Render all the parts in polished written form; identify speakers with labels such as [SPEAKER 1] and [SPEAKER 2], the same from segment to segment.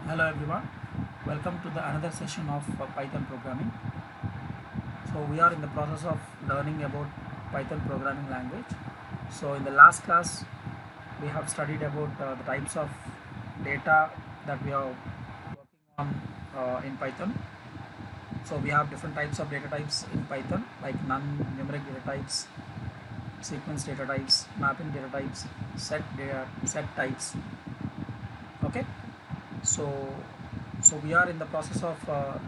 [SPEAKER 1] Hello everyone, welcome to the another session of Python programming. So we are in the process of learning about Python programming language. So in the last class we have studied about the types of data that we are working on in Python. So we have different types of data types in Python like non-numeric data types, sequence data types, mapping data types, set types. Okay. so so we are in the process of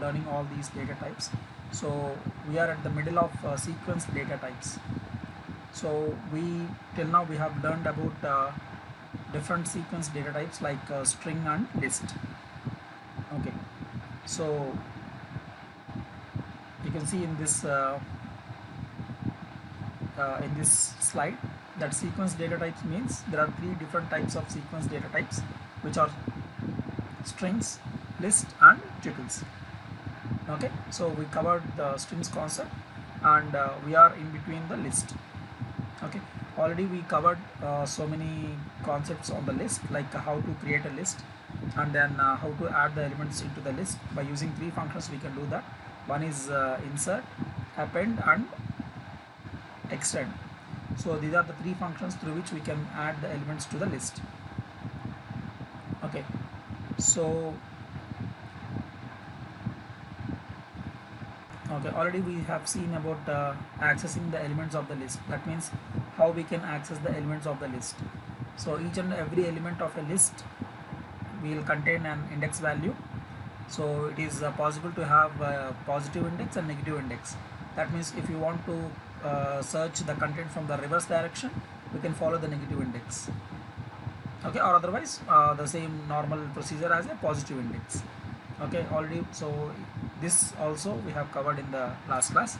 [SPEAKER 1] learning all these data types. So we are at the middle of sequence data types. So we till now we have learned about different sequence data types like string and list. Okay, so you can see in this slide that sequence data types means there are three different types of sequence data types, which are strings, list and tuples. Okay, so we covered the strings concept and we are in between the list. Okay, already we covered so many concepts on the list, like how to create a list and then how to add the elements into the list. By using three functions we can do that. One is insert, append and extend. So these are the three functions through which we can add the elements to the list. Okay, so okay, already we have seen about accessing the elements of the list. That means how we can access the elements of the list. So each and every element of a list will contain an index value. So it is possible to have a positive index and negative index. That means if you want to search the content from the reverse direction, we can follow the negative index. Okay, or otherwise the same normal procedure as a positive index. Okay, already, so this also we have covered in the last class.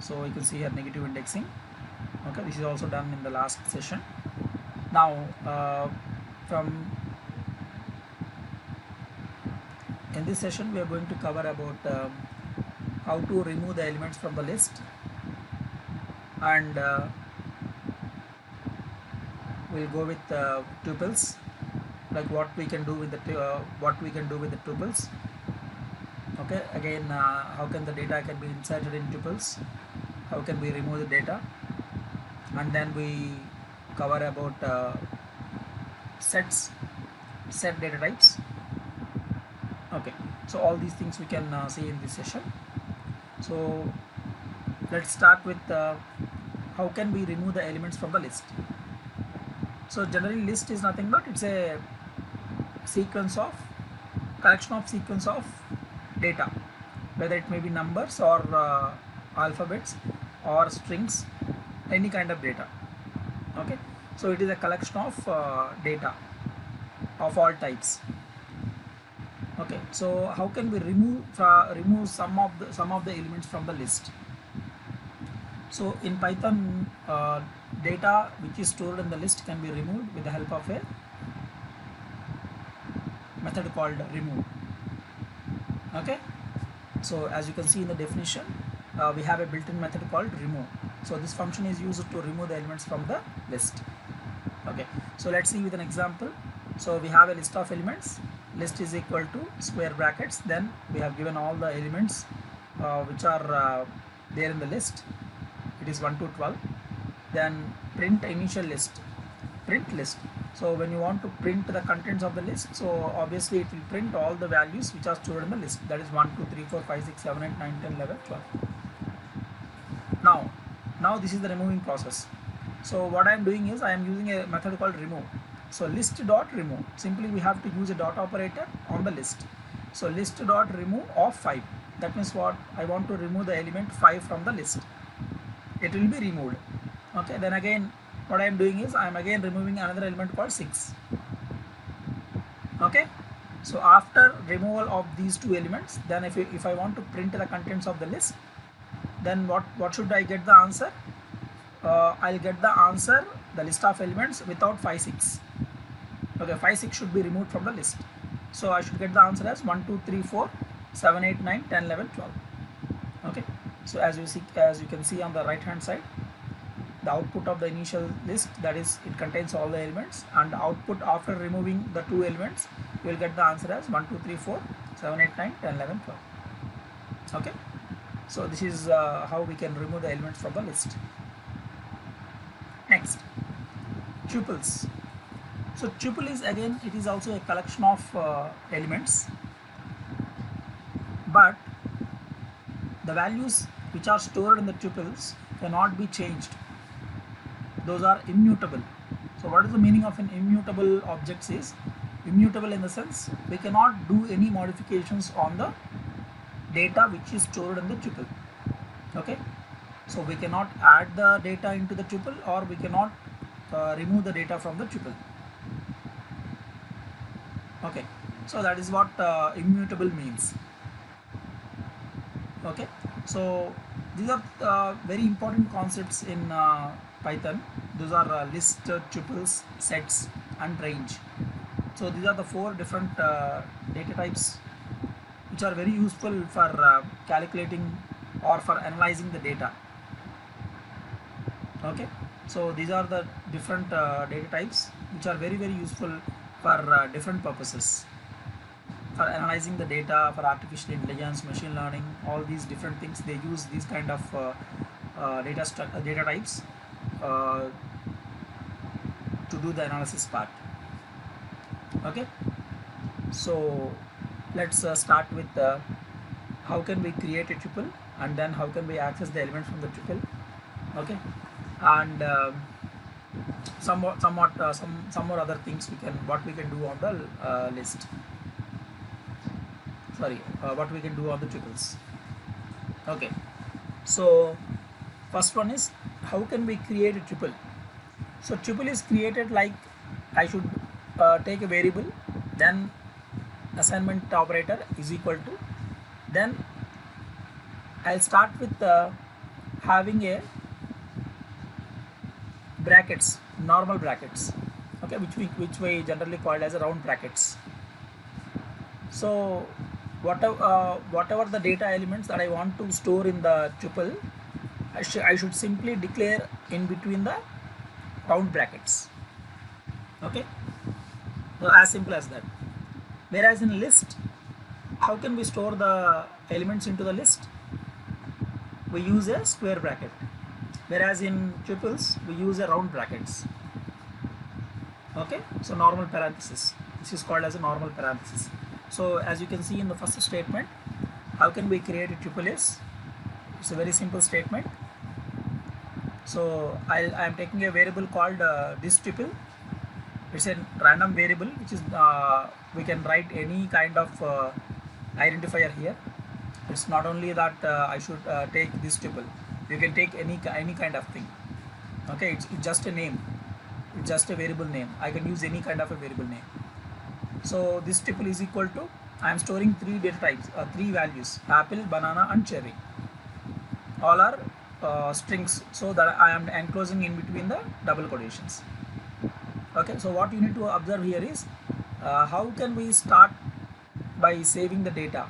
[SPEAKER 1] So you can see here negative indexing. Okay, this is also done in the last session. Now from in this session we are going to cover about how to remove the elements from the list, and we'll go with tuples, like what we can do with the tuples. Okay, again how can the data can be inserted in tuples, how can we remove the data, and then we cover about set data types. Okay, so all these things we can see in this session. So let's start with how can we remove the elements from the list. So generally list is nothing but it's a collection of sequence of data, whether it may be numbers or alphabets or strings, any kind of data. Okay, so it is a collection of data of all types. Okay, so how can we remove some of the elements from the list? So in Python, data which is stored in the list can be removed with the help of a method called remove. Okay, so as you can see in the definition, we have a built-in method called remove. So this function is used to remove the elements from the list. Okay, so let's see with an example. So we have a list of elements. List is equal to square brackets, then we have given all the elements which are there in the list. It is 1 to 12. Then print initial list, print list. So when you want to print the contents of the list, so obviously it will print all the values which are stored in the list, that is 1 2 3 4 5 6 7 8 9 10 11 12. Now this is the removing process. So what I am doing is I am using a method called remove. So list dot remove, simply we have to use a dot operator on the list. So list dot remove of 5, that means what, I want to remove the element 5 from the list, it will be removed. Okay, then again what I am doing is I am again removing another element called 6. Okay, so after removal of these two elements, then if I want to print the contents of the list, then what should I get the answer? I'll get the answer, the list of elements without 5 6. Okay, 5 6 should be removed from the list. So I should get the answer as 1 2 3 4 7 8 9 10 11 12. Okay, so as you can see on the right hand side, the output of the initial list, that is it contains all the elements, and the output after removing the two elements you will get the answer as 1 2 3 4 7 8 9 10 11 12. Okay, so this is how we can remove the elements from the list. Next, tuples. So tuple is, again, it is also a collection of elements, but the values which are stored in the tuples cannot be changed. Those are immutable. So what is the meaning of an immutable object is, immutable in the sense we cannot do any modifications on the data which is stored in the tuple. Okay, so we cannot add the data into the tuple, or we cannot remove the data from the tuple. Okay, so that is what immutable means. Okay, so these are very important concepts in Python. Those are list, tuples, sets, and range. So these are the four different data types which are very useful for calculating or for analyzing the data. Okay, so these are the different data types which are very useful for different purposes, for analyzing the data, for artificial intelligence, machine learning, all these different things. They use these kind of data types to do the analysis part. Okay, so let's start with how can we create a tuple, and then how can we access the elements from the tuple. Okay, and some more other things what we can do on the list. Sorry, what we can do on the tuples. Okay, so first one is, how can we create a tuple? So tuple is created like, I should take a variable, then assignment operator is equal to, then I'll start with having a brackets, normal brackets, okay, which we generally call as a round brackets. So whatever the data elements that I want to store in the tuple, I should simply declare in between the round brackets. Okay, so as simple as that. Whereas in list, how can we store the elements into the list? We use a square bracket, whereas in tuples we use a round brackets. Okay, so normal parenthesis, this is called as a normal parenthesis. So as you can see in the first statement, how can we create a tuple is, it's a very simple statement. So I am taking a variable called this tuple. It's a random variable which is we can write any kind of identifier here. It's not only that I should take this tuple, you can take any kind of thing. Okay, it's just a name, it's just a variable name. I can use any kind of a variable name. So this tuple is equal to, I am storing three data types, three values, apple, banana, and cherry. All are strings, so that I am enclosing in between the double quotations. Okay, so what you need to observe here is how can we start by saving the data.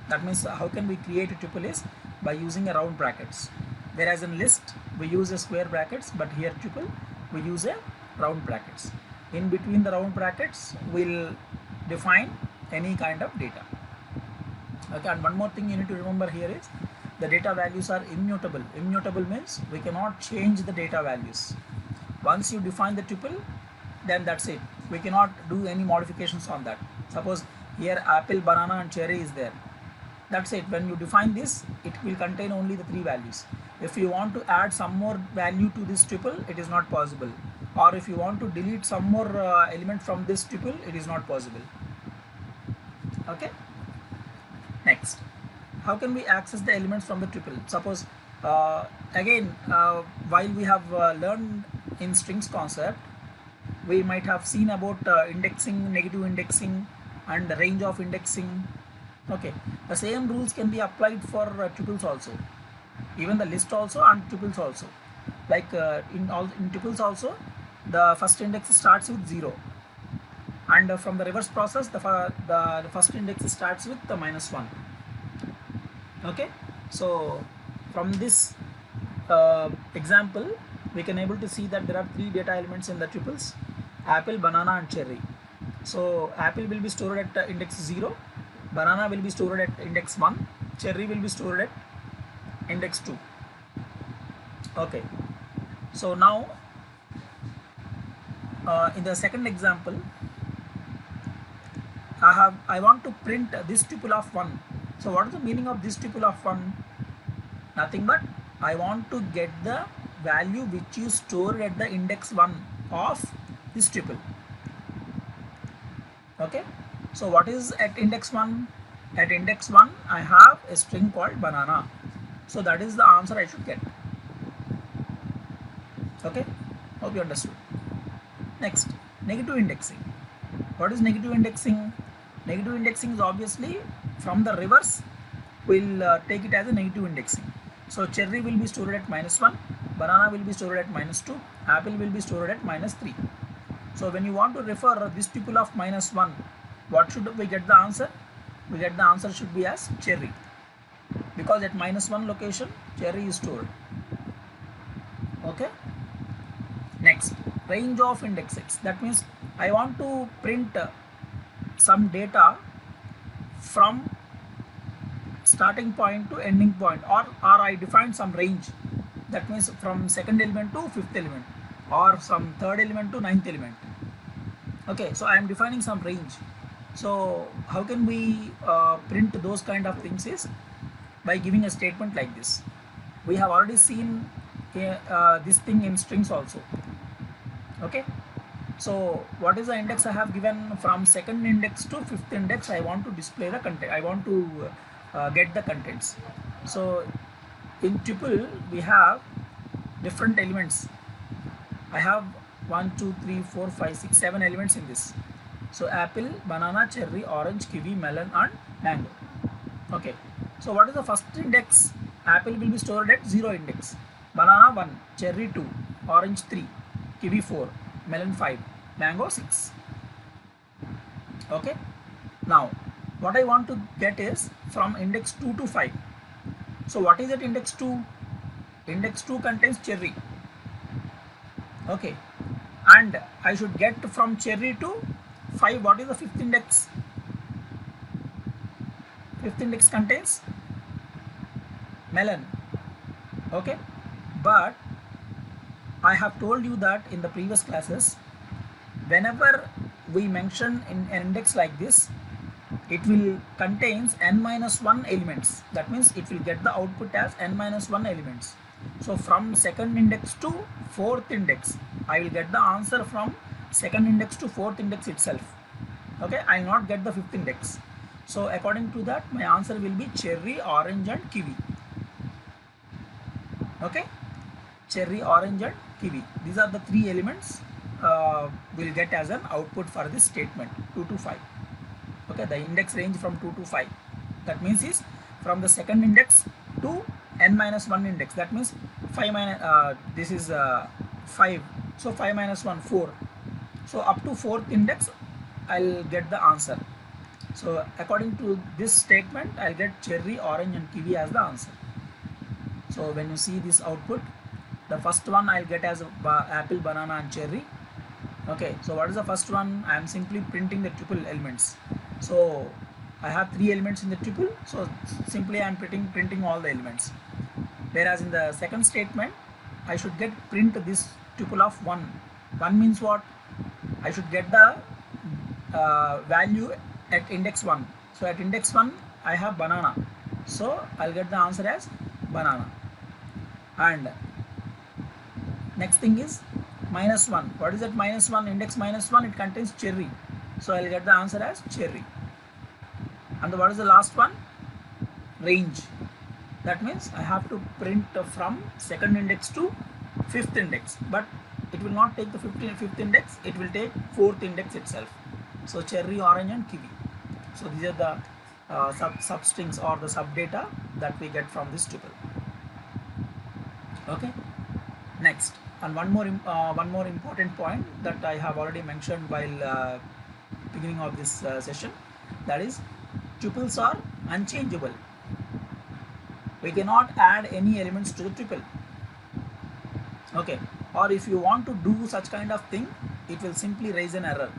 [SPEAKER 1] That means how can we create a tuple is by using a round brackets, whereas in list we use a square brackets, but here tuple we use a round brackets. In between the round brackets we'll define any kind of data. Okay, and one more thing you need to remember here is the data values are immutable. Immutable means we cannot change the data values. Once you define the tuple, then that's it. We cannot do any modifications on that. Suppose here apple, banana, and cherry is there. That's it. When you define this, it will contain only the three values. If you want to add some more value to this tuple, it is not possible. Or if you want to delete some more element from this tuple, it is not possible. Okay. Next, how can we access the elements from the tuple? Suppose again, while we have learned in strings concept, we might have seen about indexing, negative indexing, and the range of indexing. Okay, the same rules can be applied for tuples also, even the list also and tuples also. Like in tuples also, the first index starts with 0, and from the reverse process, the first index starts with the -1. Okay, so from this example, we can able to see that there are 3 data elements in the tuples: apple, banana and cherry. So apple will be stored at index 0, banana will be stored at index 1, cherry will be stored at index 2. Okay, so now in the second example, I want to print this tuple of 1. So what is the meaning of this tuple of 1? Nothing but I want to get the value which is stored at the index 1 of this tuple. Okay, so what is at index 1? At index 1 I have a string called banana, so that is the answer I should get. Okay, hope you understood. Next, negative indexing. What is negative indexing? Negative indexing is obviously from the reverse, we'll take it as a negative indexing. So cherry will be stored at -1, banana will be stored at -2, apple will be stored at -3. So when you want to refer this tuple of -1, what should we get the answer? We get the answer should be as cherry, because at -1 location cherry is stored. Okay. Next, range of indexes. That means I want to print some data from starting point to ending point, or I define some range. That means from second element to fifth element, or some third element to ninth element. Okay, so I am defining some range. So how can we print those kind of things is by giving a statement like this. We have already seen this thing in strings also. Okay, so what is the index I have given? From second index to fifth index I want to display the content, I want to get the contents. So in tuple we have different elements. I have 1 2 3 4 5 6 7 elements in this. So apple, banana, cherry, orange, kiwi, melon and mango. Okay, so what is the first index? Apple will be stored at 0 index, banana 1, cherry 2, orange 3, kiwi 4, melon 5, mango 6. Okay, now what I want to get is from index 2 to 5. So what is at index 2? Index 2 contains cherry. Okay, and I should get from cherry to 5. What is the fifth index? Fifth index contains melon. Okay, but I have told you that in the previous classes, whenever we mention in an index like this, it will contains n-1 elements. That means it will get the output as n-1 elements. So from second index to fourth index, I will get the answer from second index to fourth index itself. Okay, I will not get the fifth index. So according to that, my answer will be cherry, orange and kiwi. Okay, cherry, orange and kiwi. These are the 3 elements we'll get as an output for this statement 2 to 5. Okay, the index range from 2 to 5. That means is from the second index to n-1 index. That means 5 minus this is 5. So 5 minus 1 4. So up to fourth index I'll get the answer. So according to this statement, I'll get cherry, orange and kiwi as the answer. So when you see this output, the first one I'll get as apple, banana and cherry. Okay, so what is the first one? I am simply printing the tuple elements. So I have 3 elements in the tuple, so simply I am printing all the elements. Whereas in the second statement, I should get print this tuple of 1. 1 means what? I should get the value at index 1. So at index 1 I have banana, so I'll get the answer as banana. And next thing is -1. What is that -1? Index -1, it contains cherry, so I'll get the answer as cherry. And what is the last one? Range. That means I have to print from second index to fifth index, but it will not take the fifth index, it will take fourth index itself. So cherry, orange and kiwi. So these are the substrings or the subdata that we get from this tuple. Okay, next, and one more important point that I have already mentioned while beginning of this session, that is tuples are unchangeable. We cannot add any elements to the tuple. Okay, or if you want to do such kind of thing, it will simply raise an error.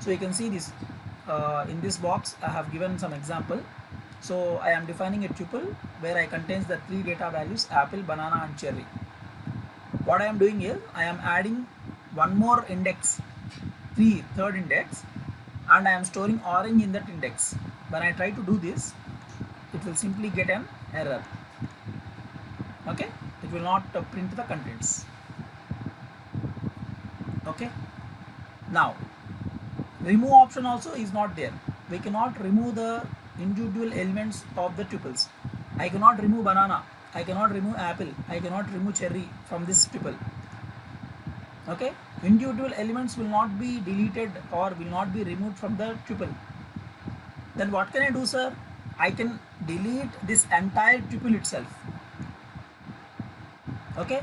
[SPEAKER 1] So you can see this in this box I have given some example. So I am defining a tuple where I contains the three data values apple, banana and cherry. What I am doing is I am adding one more index, third index, and I am storing orange in that index. When I try to do this, it will simply get an error. Okay, it will not print the contents. Okay, now remove option also is not there. We cannot remove the individual elements of the tuples. I cannot remove banana, I cannot remove apple, I cannot remove cherry from this tuple. Okay, individual elements will not be deleted or will not be removed from the tuple. Then what can I do, sir? I can delete this entire tuple itself. Okay,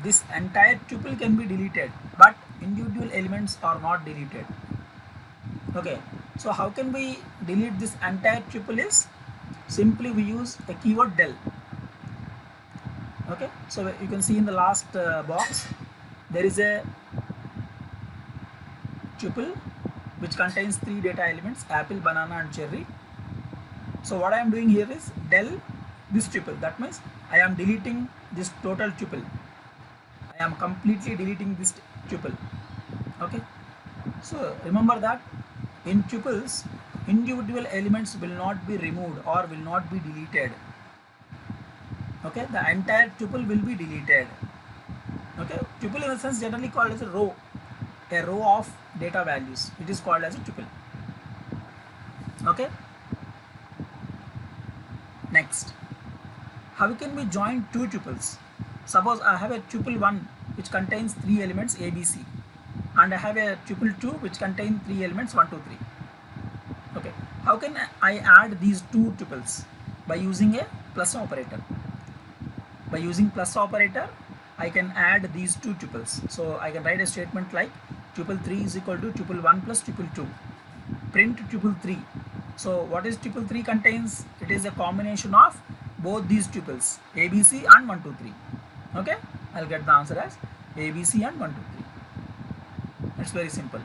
[SPEAKER 1] this entire tuple can be deleted, but individual elements are not deleted. Okay, so how can we delete this entire tuple is simply we use the keyword del. Okay, so you can see in the last box there is a tuple which contains three data elements apple, banana and cherry. So what I am doing here is del this tuple, that means I am deleting this total tuple. I am completely deleting this tuple. Okay, so remember that in tuples individual elements will not be removed or will not be deleted. Okay, the entire tuple will be deleted. Okay, tuple in a sense generally called as a row of data values. It is called as a tuple. Okay, next, how can we join two tuples? Suppose I have a tuple 1 which contains three elements a, b, c, and I have a tuple 2 which contains three elements 1, 2, 3. Okay, how can I add these two tuples? By using a plus operator. By using plus operator, I can add these two tuples. So I can write a statement like tuple 3 is equal to tuple 1 plus tuple 2. Print tuple 3. So what is tuple 3 contains? It is a combination of both these tuples a, b, c and 1, 2, 3. Okay, I'll get the answer as a, b, c and 1, 2, 3. It's very simple.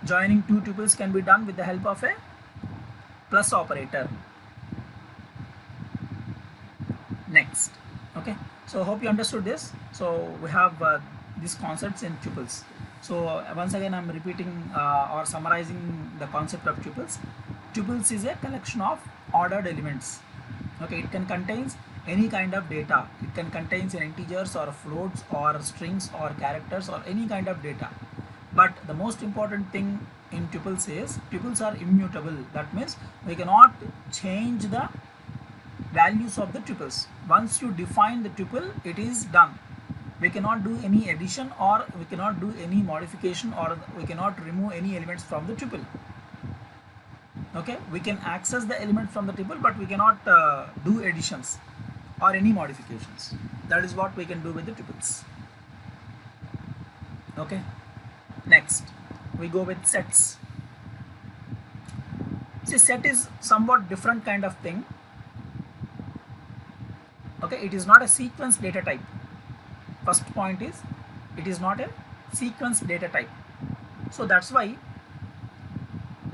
[SPEAKER 1] Joining two tuples can be done with the help of a plus operator. Next, okay, so hope you understood this. So we have these concepts in tuples. So once again I'm repeating or summarizing the concept of tuples. Tuples is a collection of ordered elements. Okay, it can contains any kind of data. It can contains integers or floats or strings or characters or any kind of data. But the most important thing in tuples is tuples are immutable. That means we cannot change the values of the tuples. Once you define the tuple, it is done. We cannot do any addition or we cannot do any modification or we cannot remove any elements from the tuple. Okay, we can access the element from the tuple, but we cannot do additions or any modifications. That is what we can do with the tuples. Okay, next we go with sets. See, set is somewhat different kind of thing. Okay, it is not a sequence data type. First point is it is not a sequence data type. So that's why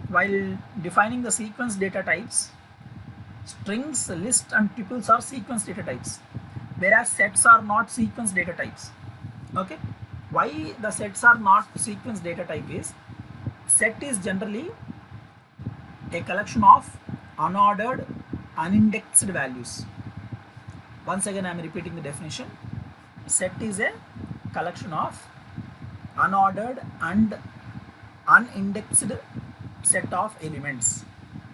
[SPEAKER 1] while defining the sequence data types, strings, list and tuples are sequence data types, whereas sets are not sequence data types. Okay, why the sets are not sequence data type is, set is generally a collection of unordered, unindexed values. Once again I am repeating the definition. Set is a collection of unordered and unindexed set of elements.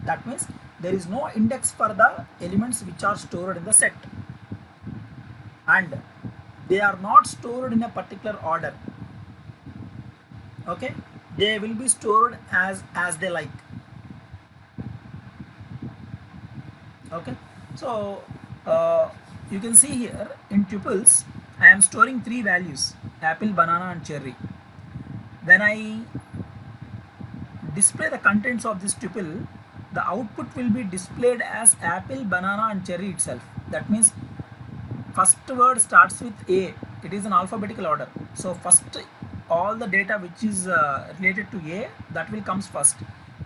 [SPEAKER 1] That means there is no index for the elements which are stored in the set, and they are not stored in a particular order. Okay, they will be stored as they like. Okay, so you can see here in tuples I am storing three values apple, banana and cherry. When I display the contents of this tuple, the output will be displayed as apple, banana and cherry itself. That means first word starts with A, it is an alphabetical order. So first all the data which is related to A, that will comes first,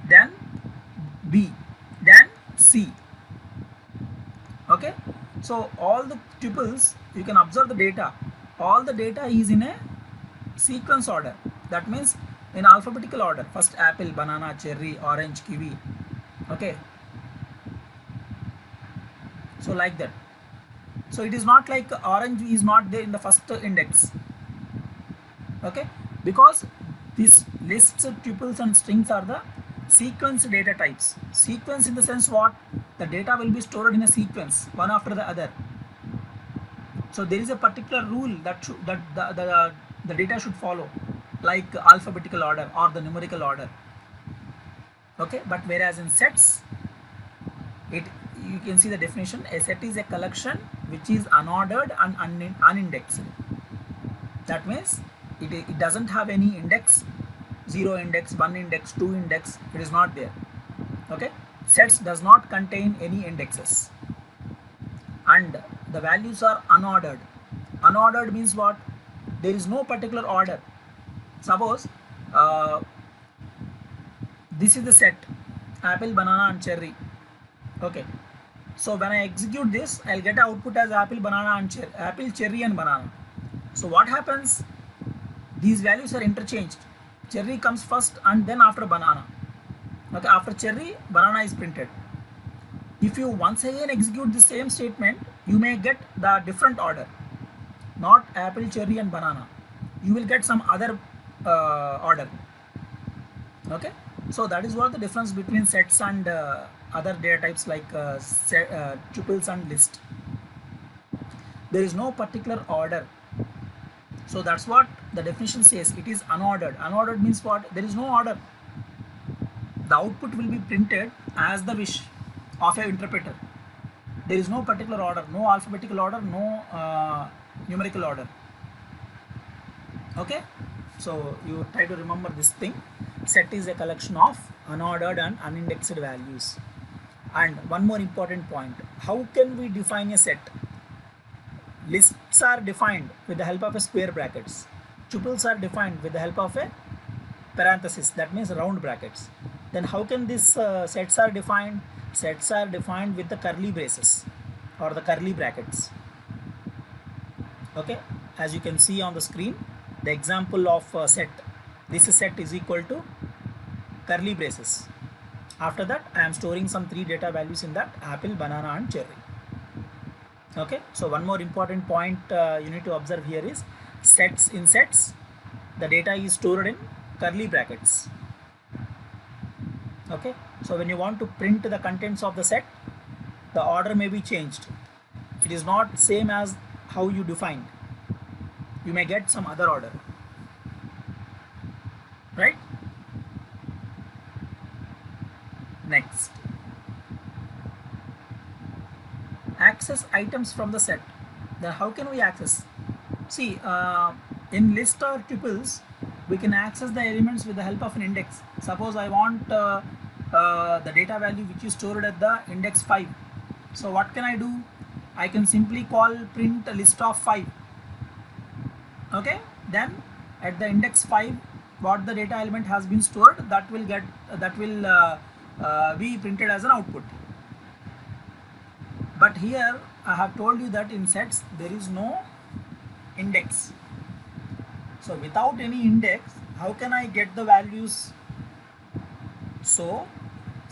[SPEAKER 1] then B, then C. Okay, so all the tuples, you can observe the data, all the data is in a sequence order. That means in alphabetical order, first apple, banana, cherry, orange, kiwi. Okay, so like that. So it is not like orange is not there in the first index. Okay, because these lists, tuples and strings are the sequence data types. Sequence in the sense what? The data will be stored in a sequence, one after the other. So there is a particular rule that the data should follow, like alphabetical order or the numerical order. Okay, but whereas in sets, you can see the definition. A set is a collection which is unordered and unindexed. That means it doesn't have any index, 0 index, 1 index, 2 index, it is not there. Okay, sets does not contain any indexes, and the values are unordered. Unordered means what? There is no particular order. Suppose this is the set apple, banana and cherry. Okay, so when I execute this, I'll get output as apple, banana and apple, cherry and banana. So what happens? These values are interchanged. Cherry comes first and then after banana. Okay, after cherry, banana is printed. If you once again execute the same statement, you may get the different order, not apple, cherry and banana. You will get some other order. Okay, so that is what the difference between sets and other data types like tuples and list. There is no particular order. So that's what the definition says. It is unordered. Unordered means what? There is no order. The output will be printed as the wish of an interpreter. There is no particular order, no alphabetical order, no numerical order. Okay, so you try to remember this thing. Set is a collection of unordered and unindexed values. And one more important point, how can we define a set? Lists are defined with the help of a square brackets. Tuples are defined with the help of a parenthesis, that means round brackets. Then how can these sets are defined? Sets are defined with the curly braces or the curly brackets. Okay, as you can see on the screen, the example of set, this set is equal to curly braces. After that, I am storing some 3 data values in that: apple, banana and cherry. Okay, so one more important point you need to observe here is sets. In sets, the data is stored in curly brackets. Okay, so when you want to print the contents of the set, the order may be changed. It is not same as how you defined. You may get some other order, right? Next, access items from the set. Then how can we access? See, in list or tuples, we can access the elements with the help of an index. Suppose I want the data value which is stored at the index 5. So what can I do? I can simply call print a list of 5. Okay, then at the index 5, what the data element has been stored, that will be printed as an output. But here I have told you that in sets there is no index. So without any index, how can I get the values? So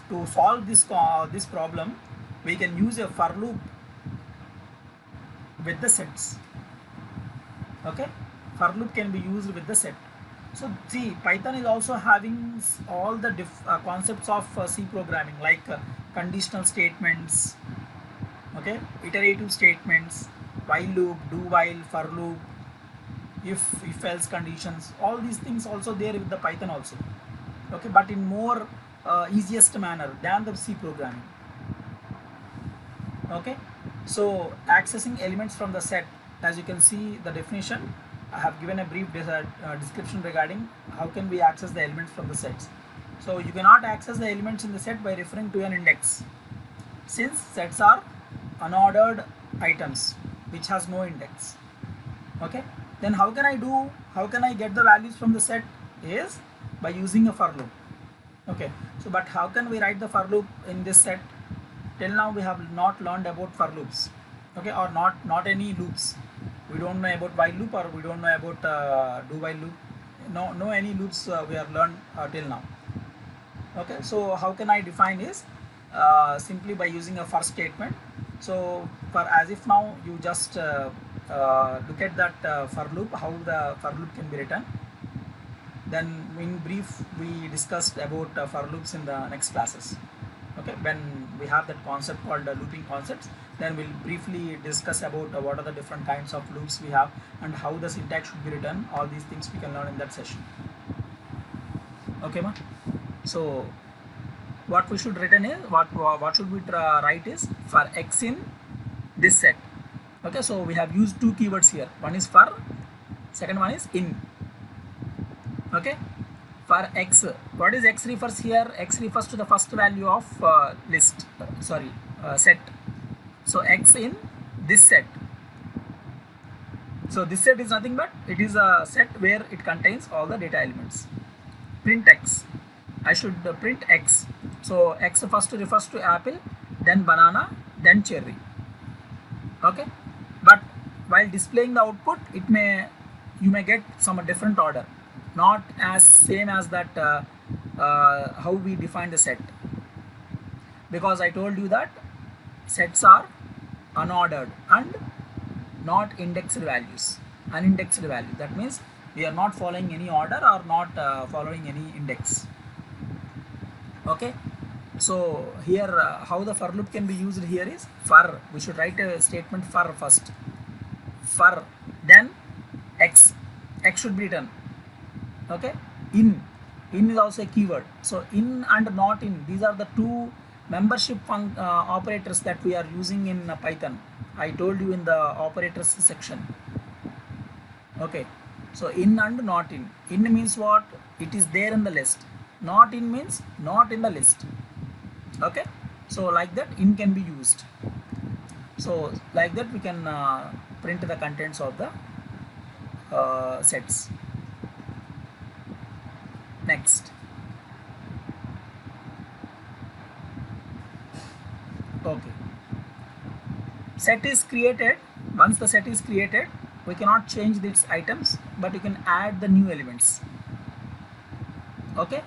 [SPEAKER 1] to solve this problem, we can use a for loop with the sets. Okay, for loop can be used with the set. So see, Python is also having all the concepts of C programming, like conditional statements, okay, iterative statements, while loop, do while, for loop, if else conditions. All these things also there with the Python also. Okay, but in more easiest manner than the C programming. Okay, so accessing elements from the set, as you can see the definition, I have given a brief description regarding how can we access the elements from the sets. So you cannot access the elements in the set by referring to an index, since sets are unordered items which has no index. Okay, then how can I get the values from the set is by using a for loop. Okay, so but how can we write the for loop in this set? Till now we have not learned about for loops, okay, or not any loops. We don't know about while loop, or we don't know about do while loop. No any loops we have learned till now. Okay, so how can I define is simply by using a for statement. So for as if now you just look at that for loop, how the for loop can be written. Then in brief we discussed about for loops in the next classes. Okay, when we have that concept called looping concepts, then we'll briefly discuss about what are the different kinds of loops we have and how the syntax should be written. All these things we can learn in that session. Okay, ma? So what we should written is what should we write is for x in this set. Okay, so we have used two keywords here. One is for, second one is in. Okay, for x, what is x refers here? X refers to the first value of list, set. So x in this set. So this set is nothing but it is a set where it contains all the data elements. Print x, I should print x. So x first refers to apple, then banana, then cherry. Okay, but while displaying the output, you may get some different order, not as same as that how we define the set, because I told you that sets are unordered and not indexed values. Unindexed value, that means we are not following any order or not following any index. Okay, so here how the for loop can be used here is for, we should write a statement for first, for, then x should be written. Okay, in is also a keyword. So in and not in, these are the two membership operators that we are using in Python. I told you in the operators section. Okay, so in and not in. In means what? It is there in the list. Not in means not in the list. Okay, so like that in can be used. So like that we can print the contents of the sets. Next, okay, set is created. Once the set is created, we cannot change its items, but you can add the new elements. Okay,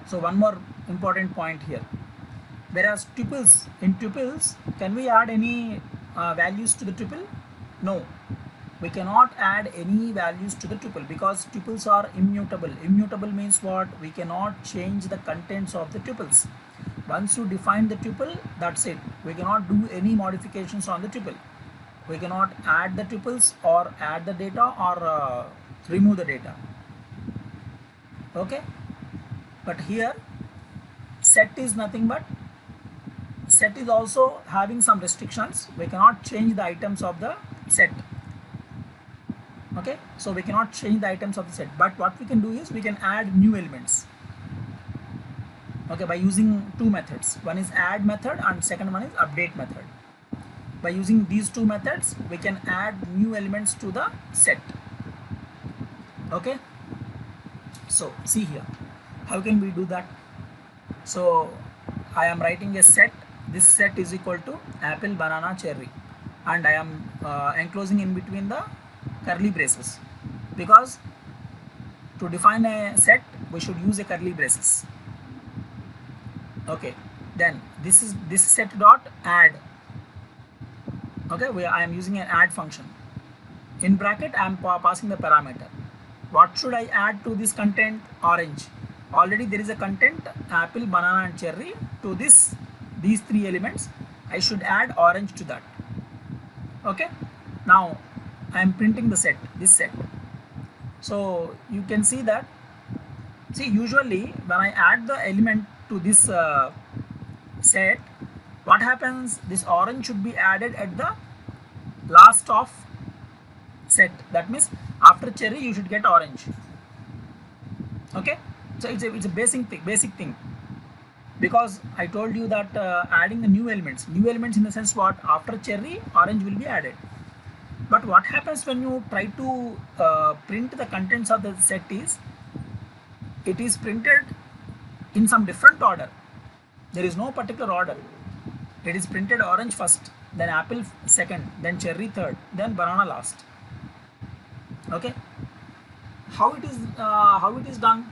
[SPEAKER 1] so one more important point here. Whereas tuples, in tuples, can we add any values to the tuple? No, we cannot add any values to the tuple because tuples are immutable. Immutable means what? We cannot change the contents of the tuples. Once you define the tuple, that's it. We cannot do any modifications on the tuple. We cannot add the tuples or add the data or remove the data. Okay, but here set is nothing but, set is also having some restrictions. We cannot change the items of the set. Okay, so we cannot change the items of the set, but what we can do is we can add new elements. Okay, by using two methods. One is add method and second one is update method. By using these two methods, we can add new elements to the set. Okay, so see here, how can we do that? So I am writing a set. This set is equal to apple, banana, cherry, and I am enclosing in between the curly braces, because to define a set we should use a curly braces. Okay, then this is this set dot add. Okay, I am using an add function. In bracket I am passing the parameter. What should I add to this content? Orange. Already there is a content apple, banana and cherry. To these three elements I should add orange to that. Okay, now I am printing the set, this set. So you can see that, see, usually when I add the element to this set, what happens? This orange should be added at the last of set. That means after cherry you should get orange. Okay, so it's a basic thing, because I told you that adding the new elements in the sense what? After cherry orange will be added. But what happens when you try to print the contents of the set is, it is printed in some different order. There is no particular order. It is printed orange first, then apple second, then cherry third, then banana last. Okay, how it is done?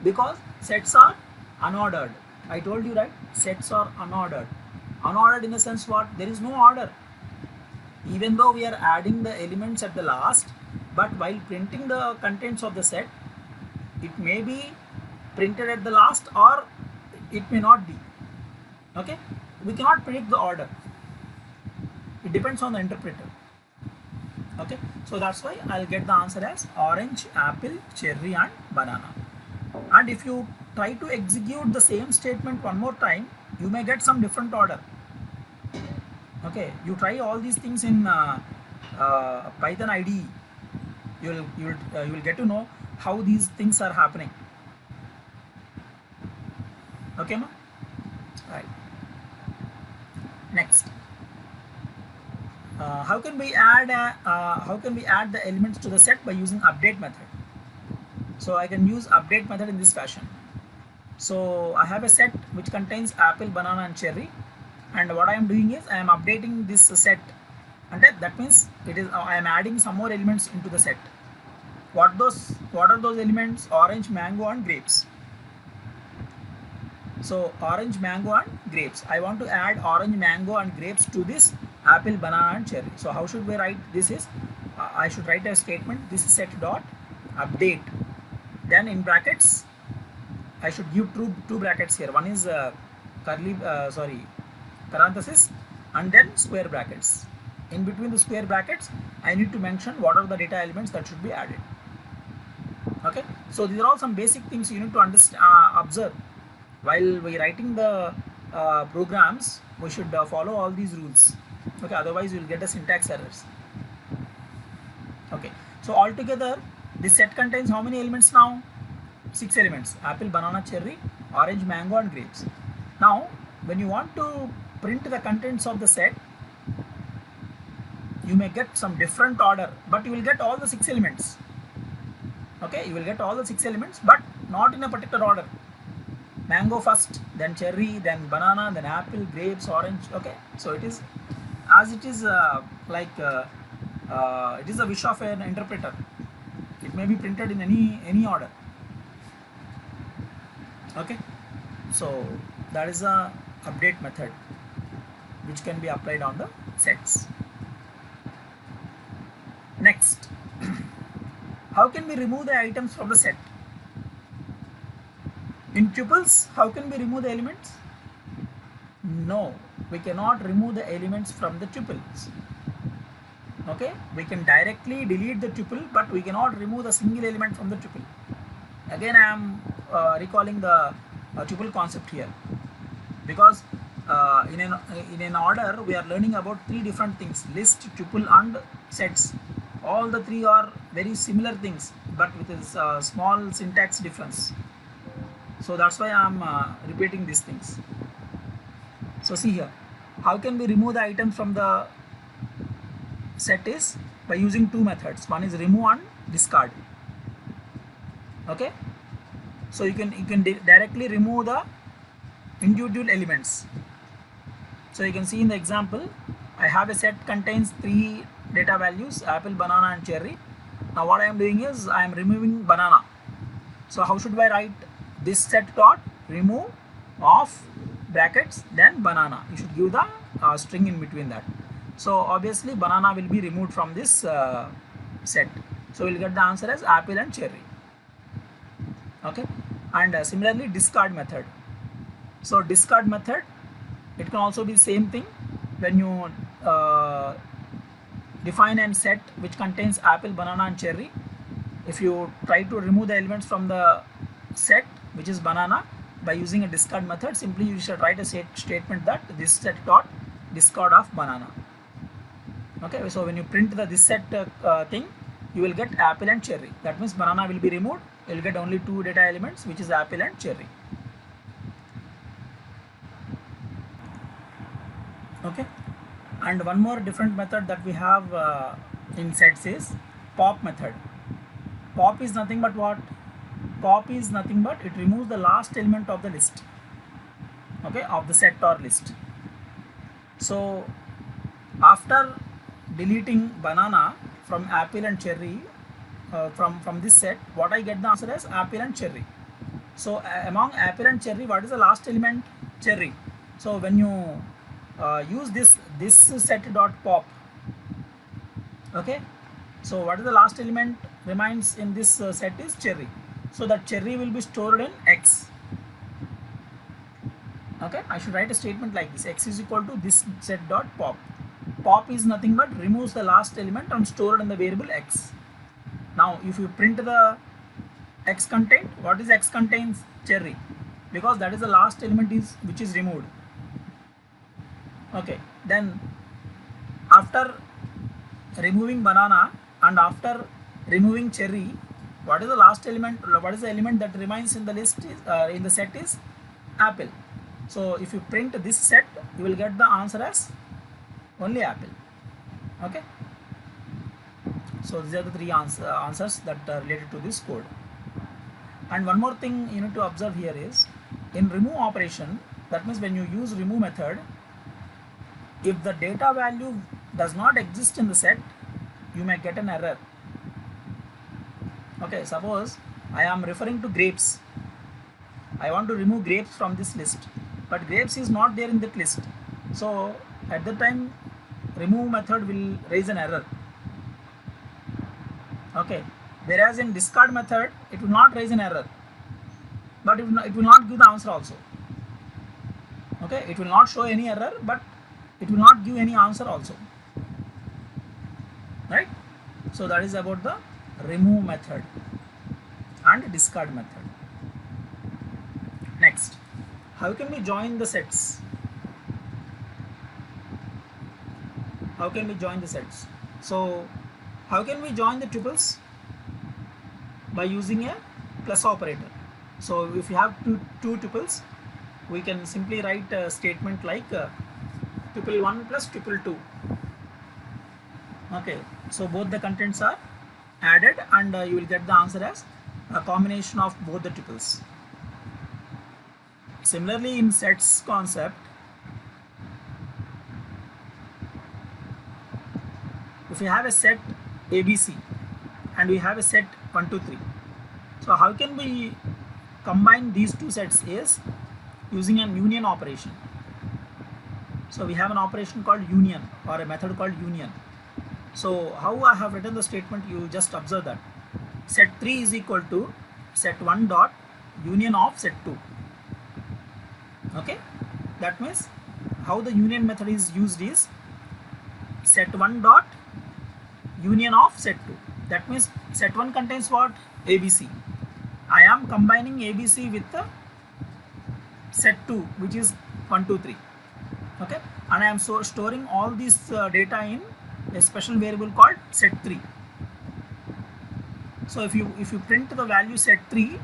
[SPEAKER 1] Because sets are unordered. I told you, right? Sets are unordered. Unordered in the sense what? There is no order. Even though we are adding the elements at the last, but while printing the contents of the set, it may be printed at the last or it may not be. Okay, we cannot predict the order. It depends on the interpreter. Okay, so that's why I'll get the answer as orange, apple, cherry and banana. And if you try to execute the same statement one more time, you may get some different order. Okay, you try all these things in Python IDE. You will get to know how these things are happening. Okay, ma? Right. Next, how can we add the elements to the set by using update method? So I can use update method in this fashion. So I have a set which contains apple, banana and cherry, and what I am doing is I am updating this set, and that means I am adding some more elements into the set. What are those elements? Orange, mango and grapes. So orange, mango and grapes. I want to add orange, mango and grapes to this apple, banana and cherry. So how should we write this? Is I should write a statement, this is set dot update, then in brackets I should give two brackets here. One is parenthesis and then square brackets. In between the square brackets I need to mention what are the data elements that should be added. Okay, so these are all some basic things you need to understand, observe while we writing the programs. We should follow all these rules. Okay, otherwise you will get the syntax errors. Okay, so altogether this set contains how many elements now? 6 elements: apple, banana, cherry, orange, mango and grapes. Now when you want to print the contents of the set, you may get some different order, but you will get all the 6 elements. Okay, you will get all the 6 elements, but not in a particular order. Mango first, then cherry, then banana, then apple, grapes, orange. Okay, so it is as it is it is a wish of an interpreter. It may be printed in any order. Okay, so that is a update method which can be applied on the sets. Next, how can we remove the items from the set? In tuples, how can we remove the elements? No, we cannot remove the elements from the tuples. Okay, we can directly delete the tuple, but we cannot remove the single element from the tuple. Again, I am recalling the tuple concept here, because in an order we are learning about 3 different things: list, tuple and sets. All the 3 are very similar things, but with a small syntax difference. So that's why I am repeating these things. So see here, how can we remove the items from the set is by using 2 methods. One is remove and discard. Okay, so you can directly remove the individual elements. So you can see in the example, I have a set contains 3 data values: apple, banana and cherry. Now what I am doing is I am removing banana. So how should I write this? Set dot remove of brackets then banana. You should give the string in between that. So obviously banana will be removed from this set. So we'll get the answer as apple and cherry. Okay, and similarly discard method. So discard method, it can also be the same thing. When you define a set which contains apple, banana and cherry, if you try to remove the elements from the set which is banana by using a discard method, simply you should write a statement that this set dot discard of banana. Okay, so when you print this set thing, you will get apple and cherry. That means banana will be removed. You will get only 2 data elements, which is apple and cherry. Okay, and one more different method that we have in sets is pop method. Pop is nothing but what? Pop is nothing but it removes the last element of the list, okay, of the set or list. So after deleting banana from apple and cherry, from this set, what I get the answer as apple and cherry. So among apple and cherry, what is the last element? Cherry. So when you use this set dot pop, okay, so what is the last element remains in this set is cherry. So that cherry will be stored in X. Okay, I should write a statement like this: X is equal to this set dot pop. Pop is nothing but removes the last element and stored in the variable X. Now if you print the X content, what is X contains? Cherry, because that is the last element which is removed. Okay, then after removing banana and after removing cherry, what is the last element? What is the element that remains in the list is in the set is apple. So if you print this set, you will get the answer as only apple. Okay, so these are the three answers that are related to this code. And one more thing you need to observe here is, in remove operation, that means when you use remove method, if the data value does not exist in the set, you may get an error. Okay, suppose I am referring to grapes. I want to remove grapes from this list, but grapes is not there in that list. So at that time, remove method will raise an error. Okay, whereas in discard method, it will not raise an error, but it will not give the answer also. Okay, it will not show any error, but it will not give any answer also, right? So that is about the remove method and discard method. Next, how can we join the sets? How can we join the sets? So how can we join the tuples? By using a plus operator. So if you have two tuples, we can simply write a statement like tuple 1 plus tuple 2. Okay, so both the contents are added and you will get the answer as a combination of both the tuples. Similarly, in sets concept, if we have a set ABC and we have a set 1, 2, 3, so how can we combine these two sets is using an union operation. So we have an operation called union, or a method called union. So how I have written the statement, you just observe that set 3 is equal to set 1 dot union of set 2. Okay, that means how the union method is used is set 1 dot union of set 2. That means set 1 contains what? ABC. I am combining ABC with the set 2, which is 1, 2, 3. Okay, and I am storing all this data in a special variable called set 3. So if you print the value set 3,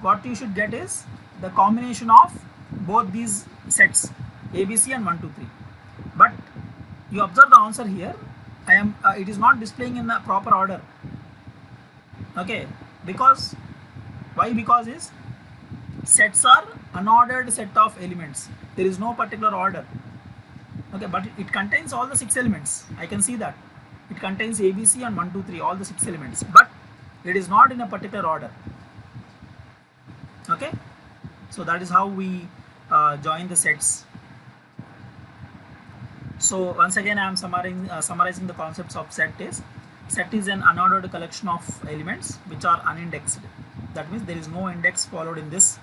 [SPEAKER 1] what you should get is the combination of both these sets ABC and 1, 2, 3. But you observe the answer here. It is not displaying in the proper order. Okay, because why? Because is sets are unordered set of elements. There is no particular order. Okay, but it contains all the 6 elements. I can see that it contains ABC and 1, 2, 3, all the 6 elements, but it is not in a particular order. Okay, so that is how we join the sets. So once again, I am summarizing the concepts of set is an unordered collection of elements which are unindexed. That means there is no index followed in this.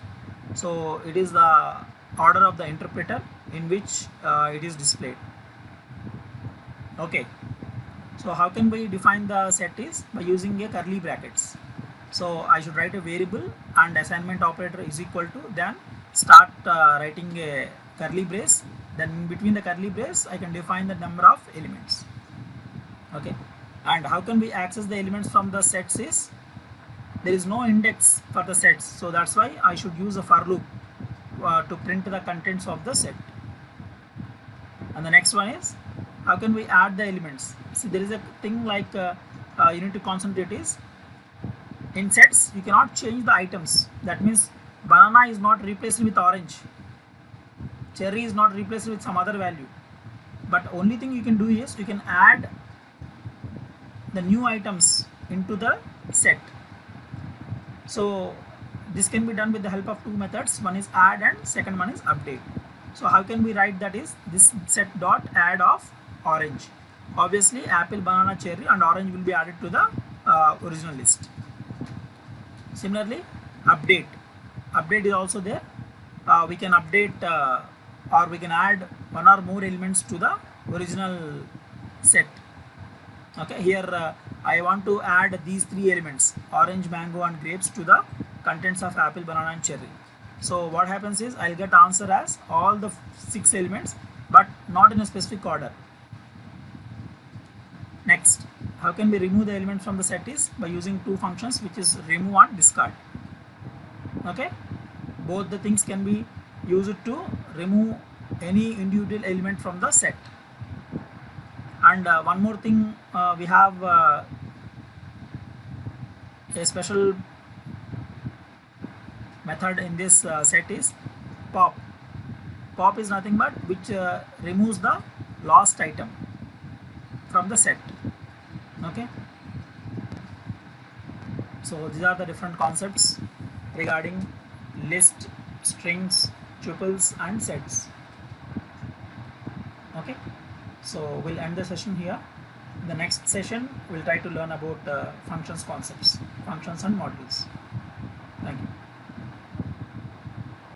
[SPEAKER 1] So it is the order of the interpreter in which it is displayed. Okay, so how can we define the set is by using a curly brackets. So I should write a variable and assignment operator is equal to, then start writing a curly brace, then in between the curly brace I can define the number of elements. Okay, and how can we access the elements from the sets is there is no index for the sets, so that's why I should use a for loop to print the contents of the set. And the next one is how can we add the elements? See, there is a thing like you need to concentrate is in sets you cannot change the items. That means banana is not replaced with orange, cherry is not replaced with some other value, but only thing you can do is you can add the new items into the set. So this can be done with the help of two methods. One is add and second one is update. So how can we write that is this set dot add of orange. Obviously apple, banana, cherry and orange will be added to the original list. Similarly update. Update is also there. We can update or we can add one or more elements to the original set. Okay, here I want to add these three elements, orange, mango and grapes, to the contents of apple, banana and cherry. So what happens is I'll get answer as all the 6 elements but not in a specific order. Next, how can we remove the element from the set is by using two functions, which is remove and discard. Okay, both the things can be used to remove any individual element from the set. And one more thing, we have a special method in this set is pop. Pop is nothing but which removes the lost item from the set. Okay, so these are the different concepts regarding list, strings, tuples and sets. Okay, so we'll end the session here. In the next session we'll try to learn about functions concepts, functions and modules.